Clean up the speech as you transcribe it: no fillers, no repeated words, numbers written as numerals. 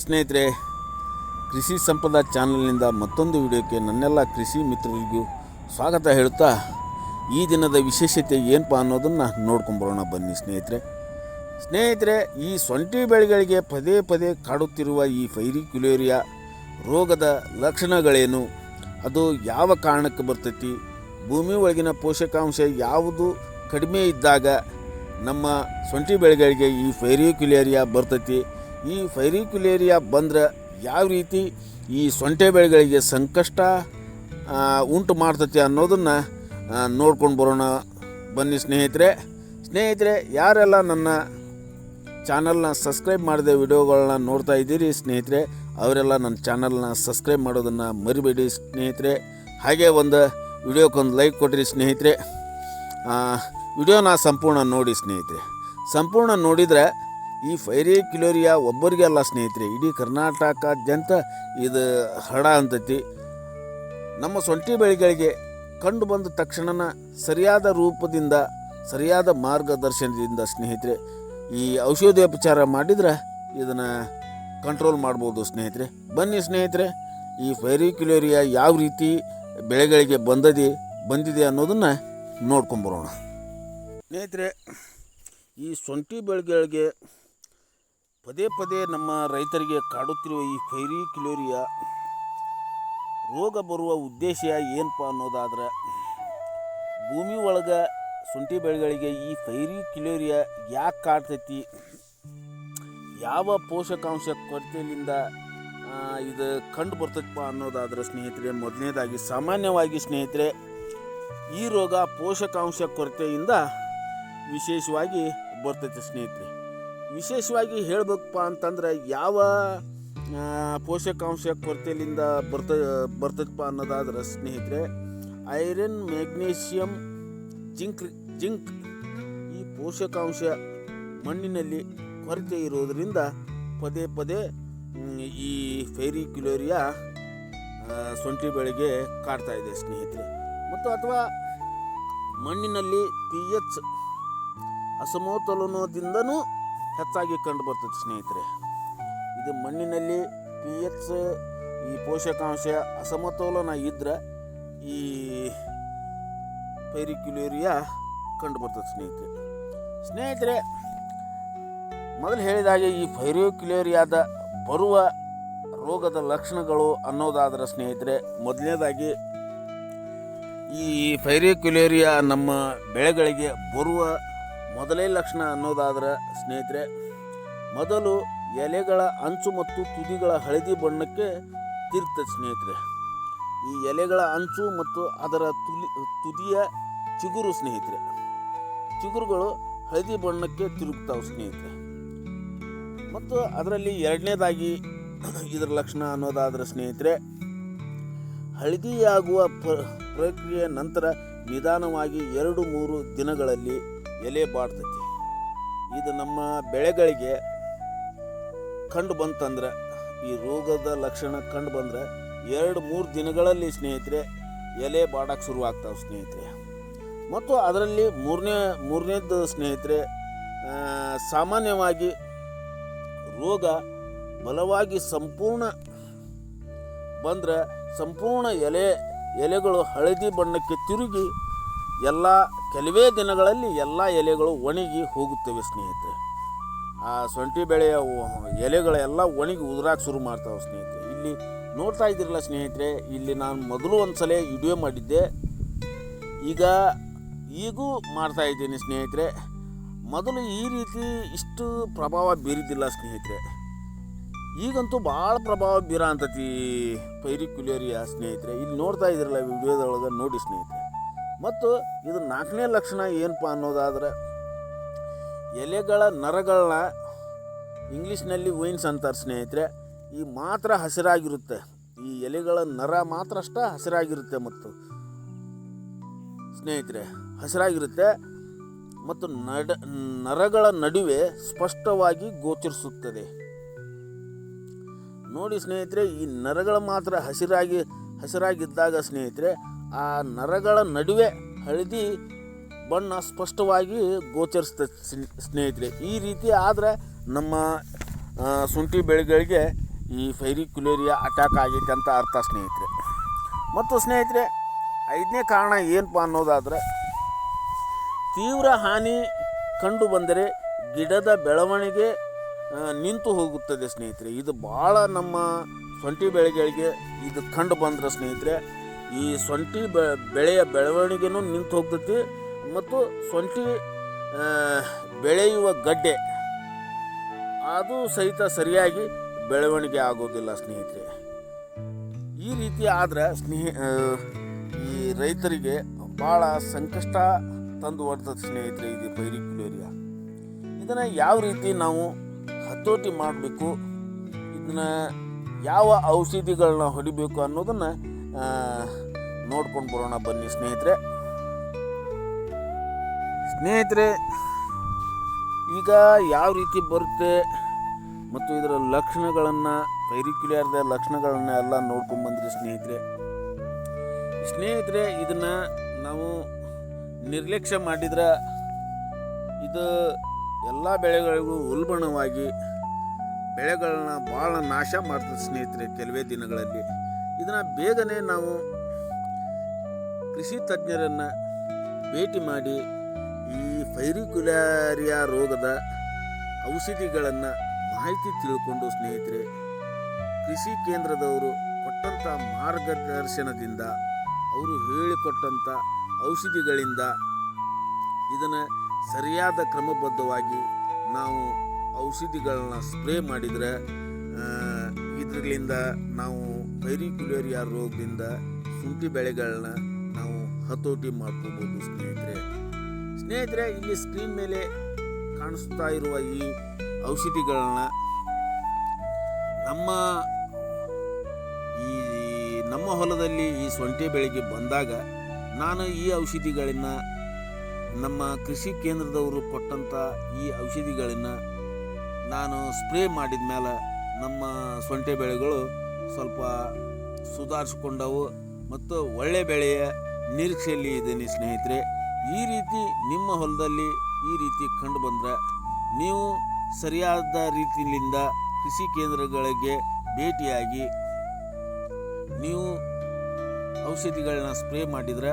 ಸ್ನೇಹಿತರೆ, ಕೃಷಿ ಸಂಪದ ಚಾನಲ್ನಿಂದ ಮತ್ತೊಂದು ವಿಡಿಯೋಕ್ಕೆ ನನ್ನೆಲ್ಲ ಕೃಷಿ ಮಿತ್ರರಿಗೂ ಸ್ವಾಗತ ಹೇಳುತ್ತಾ, ಈ ದಿನದ ವಿಶೇಷತೆ ಏನಪ್ಪ ಅನ್ನೋದನ್ನು ನೋಡ್ಕೊಂಬರೋಣ ಬನ್ನಿ ಸ್ನೇಹಿತರೆ. ಈ ಶುಂಠಿ ಬೆಳೆಗಳಿಗೆ ಪದೇ ಪದೇ ಕಾಡುತ್ತಿರುವ ಈ ಫೈರಿಕ್ಯುಲೇರಿಯಾ ರೋಗದ ಲಕ್ಷಣಗಳೇನು, ಅದು ಯಾವ ಕಾರಣಕ್ಕೆ ಬರ್ತೈತಿ, ಭೂಮಿ ಒಳಗಿನ ಪೋಷಕಾಂಶ ಯಾವುದು ಕಡಿಮೆ ಇದ್ದಾಗ ನಮ್ಮ ಶುಂಠಿ ಬೆಳೆಗಳಿಗೆ ಈ ಫೈರಿಕ್ಯುಲೇರಿಯಾ ಬರ್ತೈತಿ, ಈ ಫೈರಿಕ್ಯುಲೇರಿಯಾ ಬಂದ್ರೆ ಯಾವ ರೀತಿ ಈ ಶುಂಠಿ ಬೆಳೆಗಳಿಗೆ ಸಂಕಷ್ಟ ಉಂಟು ಮಾಡ್ತೈತಿ ಅನ್ನೋದನ್ನು ನೋಡ್ಕೊಂಡು ಬರೋಣ ಬನ್ನಿ ಸ್ನೇಹಿತರೆ. ಯಾರೆಲ್ಲ ನನ್ನ ಚಾನಲ್ನ ಸಬ್ಸ್ಕ್ರೈಬ್ ಮಾಡಿದೆ ವಿಡಿಯೋಗಳನ್ನ ನೋಡ್ತಾ ಇದ್ದೀರಿ ಸ್ನೇಹಿತರೆ, ಅವರೆಲ್ಲ ನನ್ನ ಚಾನಲ್ನ ಸಬ್ಸ್ಕ್ರೈಬ್ ಮಾಡೋದನ್ನು ಮರಿಬೇಡಿ ಸ್ನೇಹಿತರೆ. ಹಾಗೆ ಒಂದು ವಿಡಿಯೋಕ್ಕೊಂದು ಲೈಕ್ ಕೊಡಿರಿ ಸ್ನೇಹಿತರೆ. ವಿಡಿಯೋನ ಸಂಪೂರ್ಣ ನೋಡಿ ಸ್ನೇಹಿತರೆ. ಸಂಪೂರ್ಣ ನೋಡಿದರೆ ಈ ಫೈರಿಕ್ಯುಲೇರಿಯಾ ಒಬ್ಬರಿಗೆ ಅಲ್ಲ ಸ್ನೇಹಿತರೆ, ಇಡೀ ಕರ್ನಾಟಕಾದ್ಯಂತ ಇದು ಹರಡ ಅಂತೈತಿ. ನಮ್ಮ ಶುಂಠಿ ಬೆಳೆಗಳಿಗೆ ಕಂಡು ಬಂದ ತಕ್ಷಣ ಸರಿಯಾದ ರೂಪದಿಂದ ಸರಿಯಾದ ಮಾರ್ಗದರ್ಶನದಿಂದ ಸ್ನೇಹಿತರೆ ಈ ಔಷಧೋಪಚಾರ ಮಾಡಿದರೆ ಇದನ್ನು ಕಂಟ್ರೋಲ್ ಮಾಡ್ಬೋದು ಸ್ನೇಹಿತರೆ. ಬನ್ನಿ ಸ್ನೇಹಿತರೆ, ಈ ಫೈರಿಕ್ಯುಲೇರಿಯಾ ಯಾವ ರೀತಿ ಬೆಳೆಗಳಿಗೆ ಬಂದಿದೆ ಅನ್ನೋದನ್ನು ನೋಡ್ಕೊಂಬರೋಣ ಸ್ನೇಹಿತರೆ. ಈ ಶುಂಠಿ ಬೆಳೆಗಳಿಗೆ ಪದೇ ಪದೇ ನಮ್ಮ ರೈತರಿಗೆ ಕಾಡುತ್ತಿರುವ ಈ ಫೈರಿಕ್ಯುಲೇರಿಯಾ ರೋಗ ಬರುವ ಉದ್ದೇಶ ಏನಪ್ಪ ಅನ್ನೋದಾದ್ರೆ, ಭೂಮಿ ಒಳಗೆ ಶುಂಠಿ ಬೆಳೆಗಳಿಗೆ ಈ ಫೈರಿಕ್ಯುಲೇರಿಯಾ ಯಾಕೆ ಕಾಡ್ತೈತಿ, ಯಾವ ಪೋಷಕಾಂಶ ಕೊರತೆಯಿಂದ ಇದು ಕಂಡು ಬರ್ತೈತಪ್ಪ ಅನ್ನೋದಾದ್ರೆ ಸ್ನೇಹಿತರೆ, ಮೊದಲನೇದಾಗಿ ಸಾಮಾನ್ಯವಾಗಿ ಸ್ನೇಹಿತರೆ ಈ ರೋಗ ಪೋಷಕಾಂಶ ಕೊರತೆಯಿಂದ ವಿಶೇಷವಾಗಿ ಬರ್ತೈತೆ ಸ್ನೇಹಿತರೆ. ವಿಶೇಷವಾಗಿ ಹೇಳಬೇಕಪ್ಪ ಅಂತಂದ್ರೆ ಯಾವ ಪೋಷಕಾಂಶ ಕೊರತೆಯಿಂದ ಬರ್ತೈತಪ್ಪ ಅನ್ನೋದಾದ್ರೆ ಸ್ನೇಹಿತರೆ, ಐರನ್, ಮ್ಯಾಗ್ನೀಷಿಯಂ, ಜಿಂಕ್ ಈ ಪೋಷಕಾಂಶ ಮಣ್ಣಿನಲ್ಲಿ ಕೊರತೆ ಇರೋದರಿಂದ ಪದೇ ಪದೇ ಈ ಫೈರಿಕ್ಯುಲೇರಿಯಾ ಶುಂಠಿ ಬೆಳೆಗೆ ಕಾಡ್ತಾ ಇದೆ ಸ್ನೇಹಿತರೆ. ಮತ್ತು ಅಥವಾ ಮಣ್ಣಿನಲ್ಲಿ pH ಅಸಮತೋಲನದಿಂದನೂ ಹೆಚ್ಚಾಗಿ ಕಂಡು ಬರ್ತದೆ ಸ್ನೇಹಿತರೆ. ಇದು ಮಣ್ಣಿನಲ್ಲಿ pH ಈ ಪೋಷಕಾಂಶ ಅಸಮತೋಲನ ಇದ್ದರೆ ಈ ಫೈರಿಕ್ಯುಲೇರಿಯಾ ಕಂಡು ಬರ್ತದೆ ಸ್ನೇಹಿತರೆ. ಮೊದಲು ಹೇಳಿದಾಗೆ ಈ ಫೈರಿಕ್ಯುಲೇರಿಯಾದ ಬರುವ ರೋಗದ ಲಕ್ಷಣಗಳು ಅನ್ನೋದಾದ್ರೆ ಸ್ನೇಹಿತರೆ, ಮೊದಲನೇದಾಗಿ ಈ ಫೈರಿಕ್ಯುಲೇರಿಯಾ ನಮ್ಮ ಬೆಳೆಗಳಿಗೆ ಬರುವ ಮೊದಲೇ ಲಕ್ಷಣ ಅನ್ನೋದಾದ್ರೆ ಸ್ನೇಹಿತರೆ, ಮೊದಲು ಎಲೆಗಳ ಅಂಚು ಮತ್ತು ತುದಿಗಳ ಹಳದಿ ಬಣ್ಣಕ್ಕೆ ತಿರುಗ್ತದೆ ಸ್ನೇಹಿತರೆ. ಈ ಎಲೆಗಳ ಅಂಚು ಮತ್ತು ಅದರ ತುದಿಯ ಚಿಗುರು ಸ್ನೇಹಿತರೆ, ಚಿಗುರುಗಳು ಹಳದಿ ಬಣ್ಣಕ್ಕೆ ತಿರುಗ್ತಾವೆ ಸ್ನೇಹಿತರೆ. ಮತ್ತು ಅದರಲ್ಲಿ ಎರಡನೇದಾಗಿ ಇದರ ಲಕ್ಷಣ ಅನ್ನೋದಾದ್ರೆ ಸ್ನೇಹಿತರೆ, ಹಳದಿಯಾಗುವ ಪ್ರಕ್ರಿಯೆ ನಂತರ ನಿಧಾನವಾಗಿ 2-3 ದಿನಗಳಲ್ಲಿ ಎಲೆ ಬಾಡ್ತೈತಿ. ಇದು ನಮ್ಮ ಬೆಳೆಗಳಿಗೆ ಕಂಡು ಬಂತಂದ್ರೆ, ಈ ರೋಗದ ಲಕ್ಷಣ ಕಂಡು ಬಂದರೆ 2-3 ದಿನಗಳಲ್ಲಿ ಸ್ನೇಹಿತರೆ ಎಲೆ ಬಾಡಕ್ಕೆ ಶುರುವಾಗ್ತಾವೆ ಸ್ನೇಹಿತರೆ. ಮತ್ತು ಅದರಲ್ಲಿ ಮೂರನೇದು ಸ್ನೇಹಿತರೆ, ಸಾಮಾನ್ಯವಾಗಿ ರೋಗ ಬಲವಾಗಿ ಸಂಪೂರ್ಣ ಬಂದರೆ ಸಂಪೂರ್ಣ ಎಲೆಗಳು ಹಳದಿ ಬಣ್ಣಕ್ಕೆ ತಿರುಗಿ ಕೆಲವೇ ದಿನಗಳಲ್ಲಿ ಎಲ್ಲ ಎಲೆಗಳು ಒಣಗಿ ಹೋಗುತ್ತವೆ ಸ್ನೇಹಿತರೆ. ಆ ಶುಂಠಿ ಬೆಳೆಯ ಎಲೆಗಳೆಲ್ಲ ಒಣಗಿ ಉದುರಾಕ ಶುರು ಮಾಡ್ತಾವೆ ಸ್ನೇಹಿತರೆ. ಇಲ್ಲಿ ನೋಡ್ತಾ ಇದ್ದೀರಲ್ಲ ಸ್ನೇಹಿತರೆ, ಇಲ್ಲಿ ನಾನು ಮೊದಲು ಒಂದು ಸಲ ವಿಡಿಯೋ ಮಾಡಿದ್ದೆ, ಈಗೂ ಮಾಡ್ತಾ ಇದ್ದೀನಿ ಸ್ನೇಹಿತರೆ. ಮೊದಲು ಈ ರೀತಿ ಇಷ್ಟು ಪ್ರಭಾವ ಬೀರಿದ್ದಿಲ್ಲ ಸ್ನೇಹಿತರೆ. ಈಗಂತೂ ಭಾಳ ಪ್ರಭಾವ ಬೀರ ಅಂತತಿ ಫೈರಿಕ್ಯುಲೇರಿಯಾ ಸ್ನೇಹಿತರೆ. ಇಲ್ಲಿ ನೋಡ್ತಾ ಇದ್ದೀರಲ್ಲ ವಿಡಿಯೋದೊಳಗೆ ನೋಡಿ ಸ್ನೇಹಿತರೆ. ಮತ್ತು ಇದು 4ನೇ ಲಕ್ಷಣ ಏನಪ್ಪ ಅನ್ನೋದಾದ್ರೆ, ಎಲೆಗಳ ನರಗಳನ್ನ ಇಂಗ್ಲೀಷ್ನಲ್ಲಿ ವೈನ್ಸ್ ಅಂತಾರೆ ಸ್ನೇಹಿತರೆ. ಈ ಮಾತ್ರ ಹಸಿರಾಗಿರುತ್ತೆ, ಈ ಎಲೆಗಳ ನರ ಮಾತ್ರ ಅಷ್ಟೇ ಹಸಿರಾಗಿರುತ್ತೆ ಮತ್ತು ಸ್ನೇಹಿತರೆ ಹಸಿರಾಗಿರುತ್ತೆ ಮತ್ತು ನರಗಳ ನಡುವೆ ಸ್ಪಷ್ಟವಾಗಿ ಗೋಚರಿಸುತ್ತದೆ ನೋಡಿ ಸ್ನೇಹಿತರೆ. ಈ ನರಗಳು ಮಾತ್ರ ಹಸಿರಾಗಿದ್ದಾಗ ಸ್ನೇಹಿತರೆ, ಆ ನರಗಳ ನಡುವೆ ಹಳದಿ ಬಣ್ಣ ಸ್ಪಷ್ಟವಾಗಿ ಗೋಚರಿಸ್ತದೆ ಸ್ನೇಹಿತರೆ. ಈ ರೀತಿ ಆದರೆ ನಮ್ಮ ಶುಂಠಿ ಬೆಳೆಗಳಿಗೆ ಈ ಫೈರಿಕ್ಯುಲೇರಿಯಾ ಅಟ್ಯಾಕ್ ಆಗೈತೆ ಅಂತ ಅರ್ಥ ಸ್ನೇಹಿತರೆ. ಮತ್ತು ಸ್ನೇಹಿತರೆ, 5ನೇ ಕಾರಣ ಏನಪ್ಪ ಅನ್ನೋದಾದರೆ, ತೀವ್ರ ಹಾನಿ ಕಂಡು ಬಂದರೆ ಗಿಡದ ಬೆಳವಣಿಗೆ ನಿಂತು ಹೋಗುತ್ತದೆ ಸ್ನೇಹಿತರೆ. ಇದು ಭಾಳ ನಮ್ಮ ಶುಂಠಿ ಬೆಳೆಗಳಿಗೆ ಇದು ಕಂಡು ಬಂದ್ರೆ ಸ್ನೇಹಿತರೆ, ಈ ಶುಂಠಿ ಬೆಳೆಯ ಬೆಳವಣಿಗೆನೂ ನಿಂತು ಹೋಗ್ತೈತಿ ಮತ್ತು ಶುಂಠಿ ಬೆಳೆಯುವ ಗಡ್ಡೆ ಅದು ಸಹಿತ ಸರಿಯಾಗಿ ಬೆಳವಣಿಗೆ ಆಗೋದಿಲ್ಲ ಸ್ನೇಹಿತರೆ. ಈ ರೀತಿ ಆದ್ರೆ ಈ ರೈತರಿಗೆ ಭಾಳ ಸಂಕಷ್ಟ ತಂದು ಬರ್ತದೆ ಸ್ನೇಹಿತರೆ ಇದು ಫೈರಿಕ್ಯುಲೇರಿಯಾ. ಇದನ್ನು ಯಾವ ರೀತಿ ನಾವು ಹತೋಟಿ ಮಾಡಬೇಕು, ಇದನ್ನು ಯಾವ ಔಷಧಿಗಳನ್ನ ಹೊಡಿಬೇಕು ಅನ್ನೋದನ್ನು ನೋಡ್ಕೊಂಡು ಬರೋಣ ಬನ್ನಿ ಸ್ನೇಹಿತರೆ. ಈಗ ಯಾವ ರೀತಿ ಬರುತ್ತೆ ಮತ್ತು ಇದರ ಲಕ್ಷಣಗಳನ್ನು, ಫೈರಿಕ್ಯುಲೇರಿಯಾದ ಲಕ್ಷಣಗಳನ್ನು ಎಲ್ಲ ನೋಡ್ಕೊಂಡು ಬಂದ್ರಿ ಸ್ನೇಹಿತರೆ. ಇದನ್ನು ನಾವು ನಿರ್ಲಕ್ಷ್ಯ ಮಾಡಿದ್ರೆ ಇದು ಎಲ್ಲ ಬೆಳೆಗಳಿಗೂ ಉಲ್ಬಣವಾಗಿ ಬೆಳೆಗಳನ್ನ ಭಾಳ ನಾಶ ಮಾಡ್ತದೆ ಸ್ನೇಹಿತರೆ ಕೆಲವೇ ದಿನಗಳಲ್ಲಿ. ಇದನ್ನು ಬೇಗನೆ ನಾವು ಕೃಷಿ ತಜ್ಞರನ್ನು ಭೇಟಿ ಮಾಡಿ ಈ ಫೈರಿಕ್ಯುಲೇರಿಯಾ ರೋಗದ ಔಷಧಿಗಳನ್ನು ಮಾಹಿತಿ ತಿಳ್ಕೊಂಡು ಸ್ನೇಹಿತರೆ, ಕೃಷಿ ಕೇಂದ್ರದವರು ಕೊಟ್ಟಂಥ ಮಾರ್ಗದರ್ಶನದಿಂದ, ಅವರು ಹೇಳಿಕೊಟ್ಟಂಥ ಔಷಧಿಗಳಿಂದ ಇದನ್ನು ಸರಿಯಾದ ಕ್ರಮಬದ್ಧವಾಗಿ ನಾವು ಔಷಧಿಗಳನ್ನ ಸ್ಪ್ರೇ ಮಾಡಿದರೆ ಇದರಿಂದ ನಾವು ಫೈರಿಕ್ಯುಲೇರಿಯಾ ರೋಗದಿಂದ ಶುಂಠಿ ಬೆಳೆಗಳನ್ನ ನಾವು ಹತೋಟಿ ಮಾಡ್ಕೋಬೋದು ಸ್ನೇಹಿತರೆ. ಇಲ್ಲಿ ಸ್ಕ್ರೀನ್ ಮೇಲೆ ಕಾಣಿಸ್ತಾ ಇರುವ ಈ ಔಷಧಿಗಳನ್ನ ನಮ್ಮ ಹೊಲದಲ್ಲಿ ಈ ಶುಂಠಿ ಬೆಳೆಗೆ ಬಂದಾಗ ನಾನು ಈ ಔಷಧಿಗಳನ್ನು, ನಮ್ಮ ಕೃಷಿ ಕೇಂದ್ರದವರು ಕೊಟ್ಟಂಥ ಈ ಔಷಧಿಗಳನ್ನು ನಾನು ಸ್ಪ್ರೇ ಮಾಡಿದ ಮೇಲೆ ನಮ್ಮ ಶುಂಠಿ ಬೆಳೆಗಳು ಸ್ವಲ್ಪ ಸುಧಾರಿಸ್ಕೊಂಡವು ಮತ್ತು ಒಳ್ಳೆ ಬೆಳೆಯ ನಿರೀಕ್ಷೆಯಲ್ಲಿ ಇದ್ದೀನಿ ಸ್ನೇಹಿತರೆ. ಈ ರೀತಿ ನಿಮ್ಮ ಹೊಲದಲ್ಲಿ ಈ ರೀತಿ ಕಂಡು ಬಂದರೆ ನೀವು ಸರಿಯಾದ ರೀತಿಯಿಂದ ಕೃಷಿ ಕೇಂದ್ರಗಳಿಗೆ ಭೇಟಿಯಾಗಿ ನೀವು ಔಷಧಿಗಳನ್ನ ಸ್ಪ್ರೇ ಮಾಡಿದರೆ